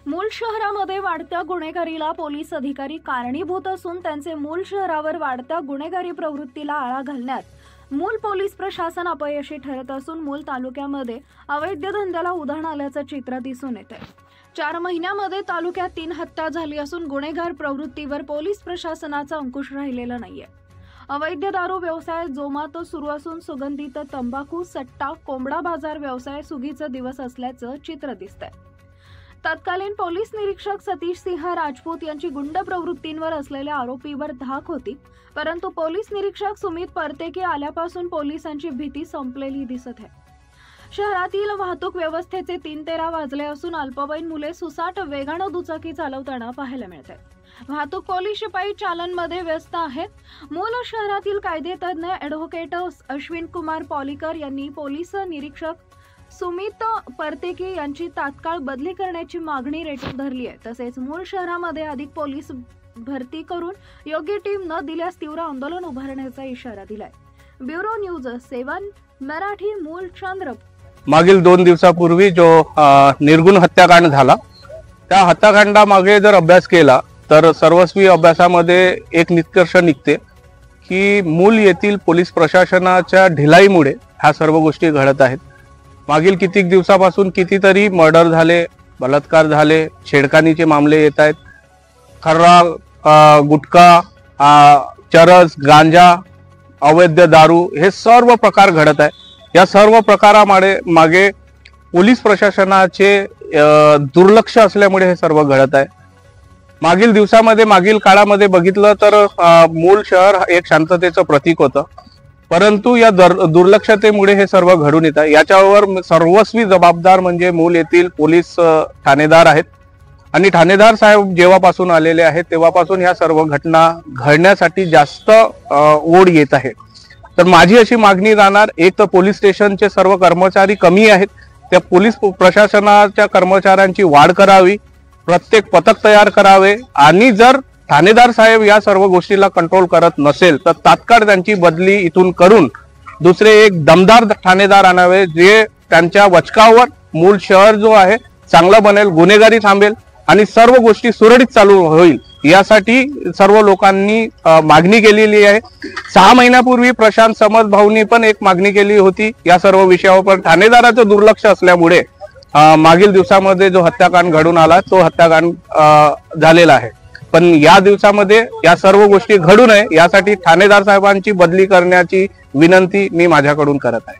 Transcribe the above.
मूल शहरामध्ये वाढत्या गुन्हेगारीला पोलीस अधिकारी कारणीभूत असून त्यांचे मूल शहरावर वाढत्या गुन्हेगारी प्रवृत्तीला आळा घालण्यात मूल पोलीस प्रशासन अपयशी ठरत असून मूल तालुक्यामध्ये अवैध धंद्याला उधाण आल्याचं चित्र दिसून येते। 4 महिन्यामध्ये तालुक्यात 3 हत्या झाली असून गुन्हेगार प्रवृत्तीवर पोलीस प्रशासनाचा अंकुश राहिलेला नाहीये। अवैध दारू व्यवसाय जोमात सुरू असून सुगंधित तंबाखू, सट्टा, कोंबडा बाजार व्यवसाय सुगीचे दिवस असल्याचं चित्र दिसतंय। तत्कालीन पोलीस निरीक्षक सतीश सिंह राजपूत यांची गुंड प्रवृत्तींवर असलेल्या आरोपीवर धाक होती, परंतु पोलीस निरीक्षक सुमित परतेके आल्यापासून पोलिसांची भीती संपलेली दिसत आहे। शहरातील वाहतूक व्यवस्थेचे 3:13 वाजले असून अल्पवयीन मुले सुसाट वेगाने दुचाकी चालवताना पाहायला मिळते। वाहतूक पोलीस शिपाई चालनमध्ये व्यस्त आहेत। मूल शहरातील कायदेतज्ञ ॲडव्होकेट अश्विन कुमार पॉलिकर यांनी पोलीस निरीक्षक सुमित परतेके यांची तात्काळ बदली करण्याची मागणी रेटून धरली आहे। तसेच मूल शहरामध्ये अधिक पोलीस भरती करून योग्य टीम न दिल्यास तीव्र आंदोलन उभारण्याचा इशारा दिलाय। ब्युरो न्यूज 7 मराठी मूल चंद्रपूर। मागील 2 दिवसापूर्वी जो निर्गुण हत्याकांड झाला, त्या हत्याकांडामागे जर अभ्यास केला तर सर्वस्वी अभ्यासामध्ये एक निष्कर्ष निघते की मूल येथील पोलीस प्रशासनाच्या ढिलाईमुळे ह्या सर्व गोष्टी घडत आहेत। मागील कितीक दिवसापासून कितीतरी मर्डर झाले, बलात्कार झाले, छेडखानीचे मामले येत आहेत। खर्रा, गुटखा, चरस, गांजा, अवैध दारू हे सर्व प्रकार घडत आहे। या सर्व प्रकारामागे पोलीस प्रशासनाचे दुर्लक्ष असल्यामुळे हे सर्व घडत आहे। मागील दिवसामध्ये, मागील काळामध्ये बघितलं तर मूल शहर एक शांततेचं प्रतीक होतं, परंतु या दुर्लक्षतेमुळे हे सर्व घडून येत आहे। याच्यावर सर्वस्वी जबाबदार म्हणजे मूल येथील पोलीस ठाणेदार आहेत आणि ठाणेदार साहेब जेव्हापासून आलेले आहेत तेव्हापासून ह्या सर्व घटना घडण्यासाठी जास्त ओढ येत आहे। तर माझी अशी मागणी राहणार, एक तर पोलीस स्टेशनचे सर्व कर्मचारी कमी आहेत, त्या पोलीस प्रशासनाच्या कर्मचाऱ्यांची वाढ करावी, प्रत्येक पथक तयार करावे आणि जर ठाणेदार साहेब या सर्व गोष्टीला कंट्रोल करत नसेल तर तात्काळ त्यांची बदली इथून करून दुसरे एक दमदार ठाणेदार आणावे, जे त्यांच्या वचकावर मूल शहर जो आहे चांगला बनेल, गुन्हेगारी थांबेल आणि सर्व गोष्टी सुरळीत चालू होईल। यासाठी सर्व लोकांनी मागणी केलेली आहे। 6 महिन्यापूर्वी प्रशांत समज भाऊंनी पण एक मागणी केली होती या सर्व विषयावर, पण ठाणेदाराचं दुर्लक्ष असल्यामुळे मागील दिवसामध्ये जो हत्याकांड घडून आला तो हत्याकांड झालेला आहे। पण या दिवसामध्ये या सर्व गोष्टी घडू नये यासाठी ठाणेदार साहेबांची बदली करण्याची विनंती मी माझ्याकडून करत आहे।